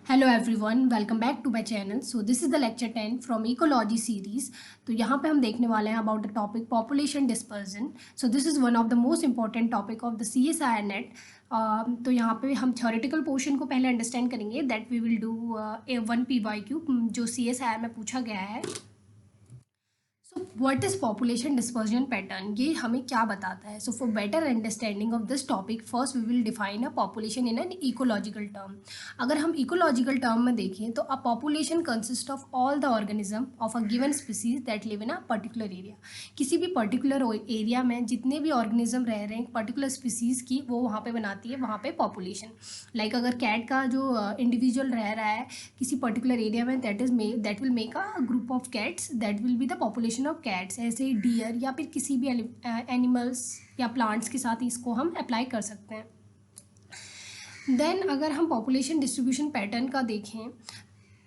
Hello everyone, welcome back to my channel. So this is the lecture 10 from ecology series. तो यहाँ पे हम देखने वाले हैं about the topic population dispersion. So this is one of the most important topic of the CSIR net. तो यहाँ पे हम थ्योरेटिकल पोर्शन को पहले अंडरस्टैंड करेंगे, that we will do A1 PYQ जो CSIR में पूछा गया है। So what is population dispersion pattern, ये हमें क्या बताता है? So for better understanding of this topic first we will define a population in an ecological term. अगर हम इकोलॉजिकल टर्म में देखें तो a population consist of all the organism of a given species that live in a particular area. किसी भी particular area में जितने भी ऑर्गेनिज्म रह रहे हैं पर्टिकुलर स्पीसीज की, वो वहाँ पे बनाती है वहाँ पे पॉपुलेशन। लाइक अगर कैट का जो इंडिविजुअल रह रहा है किसी पर्टिकुलर एरिया में, that will make a group of cats, that will be the population of cats. ऐसे ही डियर या फिर किसी भी एनिमल्स या प्लांट्स के साथ इसको हम अप्लाई कर सकते हैं। देन अगर हम पॉपुलेशन डिस्ट्रीब्यूशन पैटर्न का देखें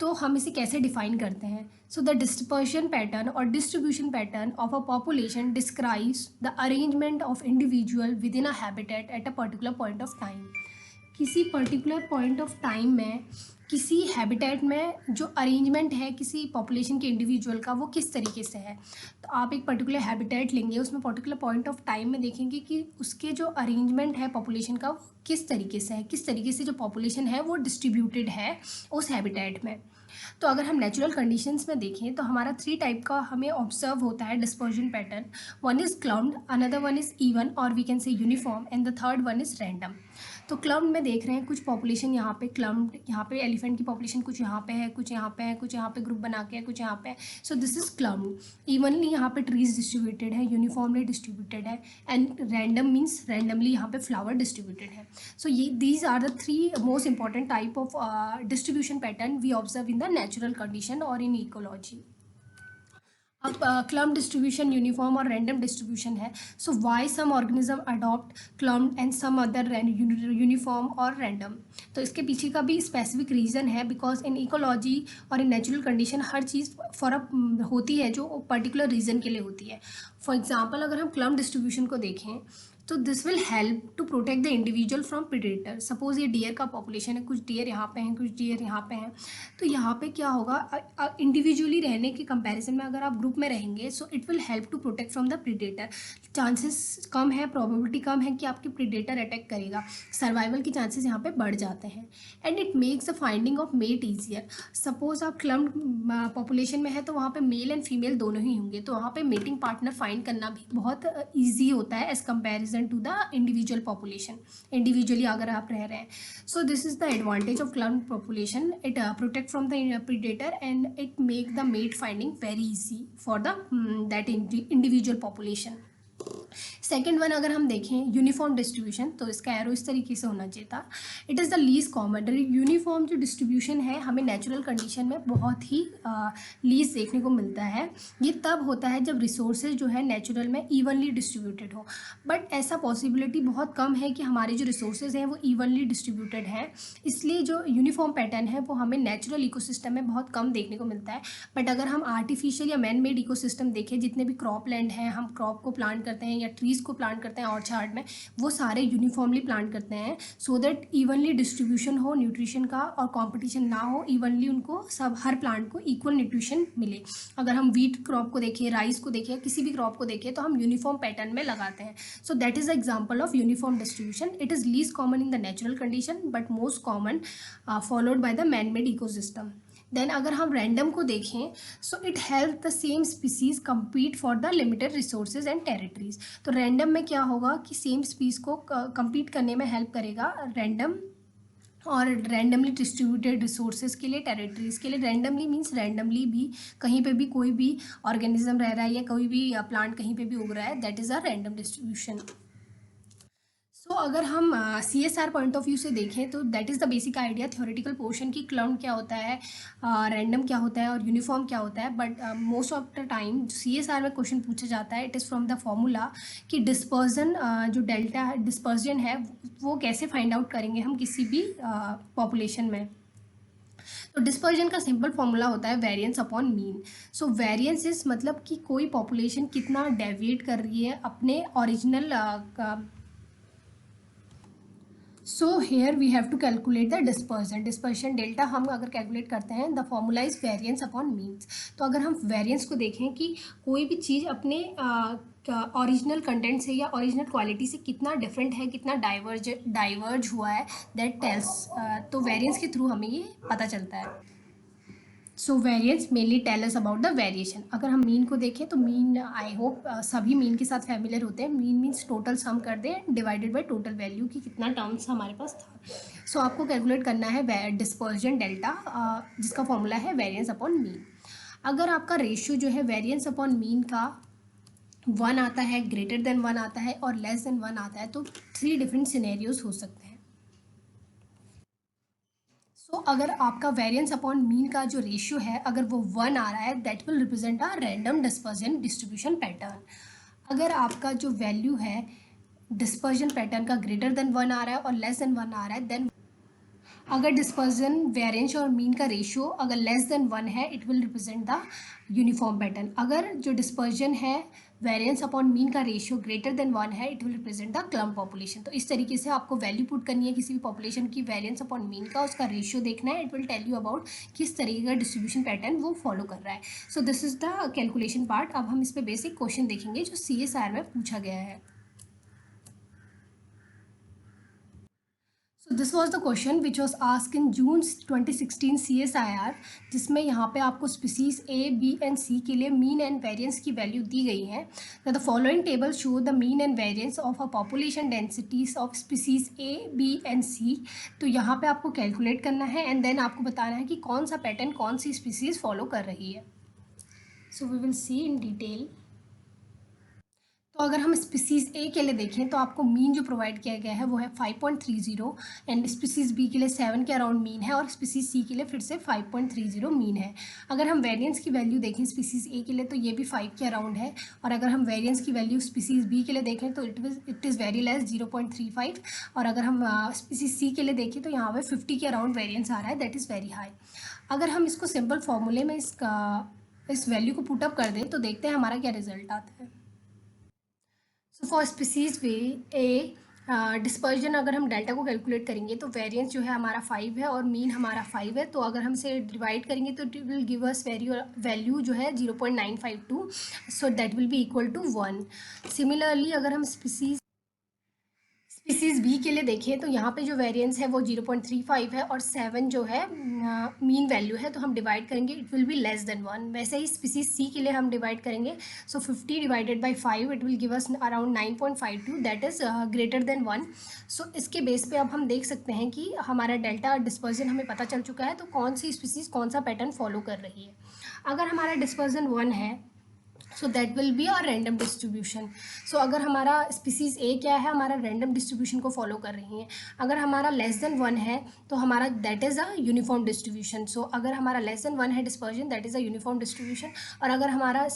तो हम इसे कैसे डिफाइन करते हैं? सो द डिस्पर्शन पैटर्न और distribution pattern of a population describes the arrangement of individual with in a habitat at a particular point of time. किसी पर्टिकुलर पॉइंट ऑफ टाइम में किसी हैबिटेट में जो अरेंजमेंट है किसी पॉपुलेशन के individual का, वो किस तरीके से है। तो आप एक पर्टिकुलर हैबिटेट लेंगे, उसमें पर्टिकुलर पॉइंट ऑफ टाइम में देखेंगे कि उसके जो अरेंजमेंट है पॉपुलेशन का, वो किस तरीके से है, किस तरीके से जो पॉपुलेशन है वो डिस्ट्रीब्यूटेड है उस हैबिटेट में। तो अगर हम नेचुरल कंडीशंस में देखें तो हमारा 3 टाइप का हमें ऑब्जर्व होता है dispersion pattern. One is clumped, another one is even और we can say uniform, and the third one is random. तो क्लम्ड में देख रहे हैं कुछ पॉपुलेशन यहाँ पे क्लम्ड, यहाँ पे एलिफेंट की पॉपुलेशन कुछ यहाँ पे है, कुछ यहाँ पे है, कुछ यहाँ पे ग्रुप बना के है, कुछ यहाँ पे है। So this is clumped. Evenly यहाँ पे ट्रीज डिस्ट्रीब्यूटेड है, यूनिफॉर्मली डिस्ट्रीब्यूटेड है, एंड रैंडम मीन्स रैंडमली यहाँ पे फ्लावर डिस्ट्रीब्यूटेड है। सो ये these are the 3 most important type of distribution pattern we observe in the natural condition और in ecology. अब क्लम्ड डिस्ट्रीब्यूशन, यूनिफॉर्म और random distribution है। So why some organism adopt clumped and some other uniform और random. तो इसके पीछे का भी स्पेसिफिक रीज़न है, बिकॉज इन इकोलॉजी और in natural condition her cheese for होती है जो पर्टिकुलर रीज़न के लिए होती है। फॉर एग्जाम्पल अगर हम क्लम्ड डिस्ट्रीब्यूशन को देखें तो this will help to protect the individual from predator. Suppose ये डियर का पॉपुलेशन है, कुछ डियर यहाँ पे हैं, कुछ डियर यहाँ पे हैं। तो यहाँ पे क्या होगा, इंडिविजुअली रहने के कंपैरिजन में अगर आप ग्रुप में रहेंगे so it will help to protect from the predator. Chances कम है, प्रोबेबिलिटी कम है कि आपके प्रेडेटर अटैक करेगा, सर्वाइवल के चांसेस यहाँ पे बढ़ जाते हैं। And it makes the finding of mate easier. Suppose आप क्लम्ड पॉपुलेशन में है तो वहाँ पे मेल एंड फीमेल दोनों ही होंगे, तो वहाँ पे मेटिंग पार्टनर फाइंड करना भी बहुत ईजी होता है as comparison to the individual population, individually अगर आप रह रहे हैं। So this is the advantage of clumped population, it protect from the predator and it make the mate finding very easy for the that individual population. Second one अगर हम देखें uniform distribution, तो इसका एरो इस तरीके से होना चाहिए था। It is the least common. Uniform जो डिस्ट्रीब्यूशन है हमें नेचुरल कंडीशन में बहुत ही लीस्ट देखने को मिलता है। ये तब होता है जब रिसोर्सेज जो है नेचुरल में इवनली डिस्ट्रीब्यूटेड हो, बट ऐसा पॉसिबिलिटी बहुत कम है कि हमारे जो रिसोर्सेज हैं वो इवनली डिस्ट्रीब्यूटेड हैं। इसलिए जो यूनिफॉर्म पैटर्न है वो हमें नेचुरल इकोसिस्टम में बहुत कम देखने को मिलता है। बट अगर हम आर्टिफिशियल या मैन मेड इकोसिस्टम देखें, जितने भी क्रॉप लैंड हैं, हम क्रॉप को प्लांट करते हैं या ट्रीज को प्लांट करते हैं ऑर्चार्ड में, वो सारे यूनिफॉर्मली प्लांट करते हैं सो दैट इवनली डिस्ट्रीब्यूशन हो न्यूट्रिशन का और कंपटीशन ना हो, इवनली उनको सब हर प्लांट को इक्वल न्यूट्रिशन मिले। अगर हम वीट क्रॉप को देखें, राइस को देखें, किसी भी क्रॉप को देखें तो हम यूनिफॉर्म पैटर्न में लगाते हैं। So that is the example of uniform distribution. It is least common in the natural condition but most common followed by the man made ecosystem. Then अगर हम रैंडम को देखें so it help the same species compete for the limited resources and territories. तो random में क्या होगा कि same स्पीस को कम्पीट करने में हेल्प करेगा रैंडम, और रैंडमली डिस्ट्रीब्यूटेड रिसोर्सेज के लिए, टेरिटरीज के लिए। रैंडमली मीन्स रैंडमली भी कहीं पे भी कोई भी ऑर्गेनिज्म रह रहा है या कोई भी प्लांट कहीं पे भी उग रहा है, that is a random distribution. So अगर हम CSR पॉइंट ऑफ व्यू से देखें तो that is the basic idea theoretical portion की क्लम्ड क्या होता है, रैंडम क्या होता है और यूनिफॉर्म क्या होता है। But most of the time CSR में क्वेश्चन पूछा जाता है, it is from the formula कि डिस्पर्जन जो डेल्टा डिस्पर्जन है वो कैसे फाइंड आउट करेंगे हम किसी भी पॉपुलेशन में। तो डिस्पर्जन का सिंपल फॉर्मूला होता है variance upon mean. So variance is मतलब कि कोई पॉपुलेशन कितना डेविएट कर रही है अपने original so here we have to calculate the dispersion delta हम अगर कैलकुलेट करते हैं, the formula is variance upon means. तो अगर हम वेरिएंस को देखें कि कोई भी चीज़ अपने ओरिजिनल कंटेंट से या ओरिजिनल क्वालिटी से कितना डिफरेंट है, कितना डाइवर्ज हुआ है, दैट टेल्स, तो वेरिएंस के थ्रू हमें ये पता चलता है। So variance mainly tell us about the variation. अगर हम मीन को देखें तो मीन, आई होप सभी मीन के साथ फैमिलियर होते हैं। मीन मीन्स टोटल सम कर दें डिवाइडेड बाय टोटल वैल्यू की कितना टर्म्स हमारे पास था। सो आपको कैलकुलेट करना है डिस्पर्जन डेल्टा, जिसका फॉर्मूला है वेरिएंस अपॉन मीन। अगर आपका रेशियो जो है वेरिएंस अपॉन मीन का 1 आता है, ग्रेटर देन 1 आता है और लेस देन 1 आता है, तो 3 डिफरेंट सिनेरियोज हो सकते हैं। तो अगर आपका वेरिएंस अपॉन मीन का जो रेशियो है अगर वो 1 आ रहा है, that will represent a random dispersion distribution pattern. अगर आपका जो वैल्यू है डिस्पर्जन पैटर्न का ग्रेटर देन 1 आ रहा है और लेस देन 1 आ रहा है, देन अगर डिस्पर्जन वेरिएंस और मीन का रेशियो अगर लेस देन 1 है, it will represent the uniform pattern. अगर जो डिस्पर्जन है वेरिएंस अपॉन मीन का रेशियो ग्रेटर देन 1 है, it will represent the clump population. तो इस तरीके से आपको वैल्यू पुट करनी है किसी भी पॉपुलेशन की, वेरिएंस अपॉन मीन का, उसका रेशियो देखना है। It will tell you about किस तरीके का डिस्ट्रीब्यूशन पैटर्न वो फॉलो कर रहा है। So this is the calculation part. अब हम इस पर बेसिक क्वेश्चन देखेंगे जो CSIR में पूछा गया है। So this was the question which was asked in June 2016 CSIR, जिसमें यहाँ पे आपको species A, B and C के लिए मीन एंड वेरिएंस की वैल्यू दी गई है। The following table show the mean and variance of a population densities of species A, B and C। तो यहाँ पे आपको कैलकुलेट करना है एंड देन आपको बताना है कि कौन सा पैटर्न कौन सी स्पीसीज फॉलो कर रही है। So we will see in detail. तो अगर हम स्पीसीज़ ए के लिए देखें तो आपको मीन जो प्रोवाइड किया गया है वो है 5.30 एंड स्पीसीज़ बी के लिए 7 के अराउंड मीन है और स्पीसीज़ सी के लिए फिर से 5.30 मीन है। अगर हम वेरिएंस की वैल्यू देखें स्पीसीज़ ए के लिए तो ये भी 5 के अराउंड है, और अगर हम वेरिएंस की वैल्यू स्पीसीज़ बी के लिए देखें तो इट इज़ वेरी लेस 0.35, और अगर हम स्पीसीज़ सी के लिए देखें तो यहाँ पे 50 के अराउंड वेरिएंस आ रहा है, दैट इज़ वेरी हाई। अगर हम इसको सिंपल फॉर्मूले में इस वैल्यू को पुटअप कर दें तो देखते हैं हमारा क्या रिजल्ट आता है। So for species way A dispersion अगर हम डेल्टा को कैलकुलेट करेंगे तो वेरिएंस जो है हमारा 5 है और मीन हमारा 5 है, तो अगर हम इसे डिवाइड करेंगे तो it will give us value जो है 0.952, so that will be equal to 1। Similarly अगर हम स्पीसीज बी के लिए देखें तो यहाँ पे जो वेरिएंस है वो 0.35 है और 7 जो है मीन वैल्यू है, तो हम डिवाइड करेंगे it will be less than 1। वैसे ही स्पीसीज सी के लिए हम डिवाइड करेंगे, सो 50 divided by 5 it will give us around 9.52, that is greater than 1। सो इसके बेस पे अब हम देख सकते हैं कि हमारा डेल्टा डिस्पर्जन हमें पता चल चुका है, तो कौन सी स्पीसीज कौन सा पैटर्न फॉलो कर रही है। अगर हमारा डिस्पर्जन 1 है so that will be a random distribution. So अगर हमारा स्पीसीज ए क्या है, हमारा रैंडम डिस्ट्रीब्यूशन को फॉलो कर रही है। अगर हमारा लेस देन 1 है तो हमारा that is a uniform distribution. So अगर हमारा लेस देन 1 है dispersion, that is a uniform distribution. और अगर हमारा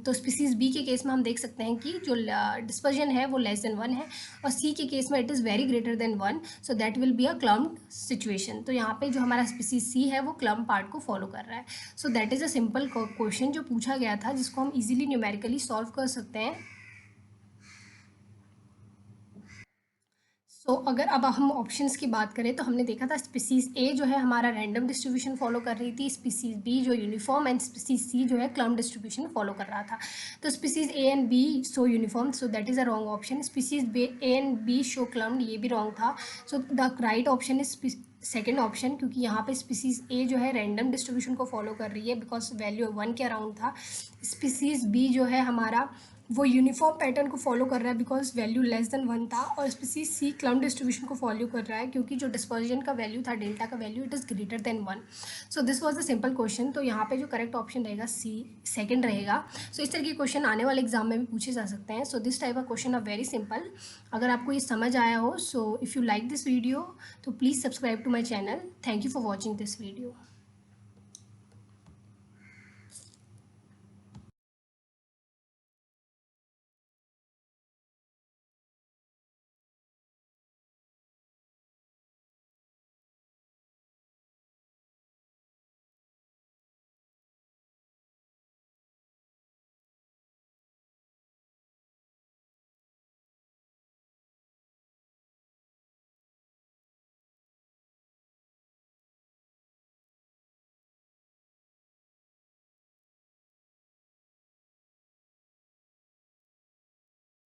तो स्पीसीज बी के केस में हम देख सकते हैं कि जो डिस्पर्जन है वो लेस देन 1 है, और सी के केस में it is very greater than 1, so that will be a clumped situation. तो यहाँ पे जो हमारा स्पीसीज सी है वो क्लम्प पार्ट को फॉलो कर रहा है। So that is a simple question जो पूछा गया था, जिसको हम इजीली न्यूमेरिकली सॉल्व कर सकते हैं। सो अगर अब हम ऑप्शंस की बात करें तो हमने देखा था स्पीसीज ए जो है हमारा रैंडम डिस्ट्रीब्यूशन फॉलो कर रही थी, स्पीसीज बी जो यूनिफॉर्म एंड स्पीसीज सी जो है क्लम्प डिस्ट्रीब्यूशन फॉलो कर रहा था। तो species A and B show uniform, so that is a wrong option. Species A and B show clump, ये भी रॉन्ग था। So the right option is second option, क्योंकि यहाँ पे स्पीसीज ए जो है रैंडम डिस्ट्रीब्यूशन को फॉलो कर रही है बिकॉज वैल्यू 1 के अराउंड था। स्पीसीज बी जो है हमारा वो यूनिफॉर्म पैटर्न को फॉलो कर रहा है बिकॉज वैल्यू लेस देन 1 था, और स्पीसीज सी क्लम्प डिस्ट्रीब्यूशन को फॉलो कर रहा है क्योंकि जो डिस्पर्जन का वैल्यू था डेल्टा का value it is greater than 1। So this was the simple question. तो यहाँ पे जो करेक्ट ऑप्शन रहेगा सी सेकंड रहेगा। सो इस तरह के क्वेश्चन आने वाले एग्जाम में भी पूछे जा सकते हैं। So this type of question are very simple. अगर आपको ये समझ आया हो, so if you like this video तो please subscribe to my channel. Thank you for watching this video.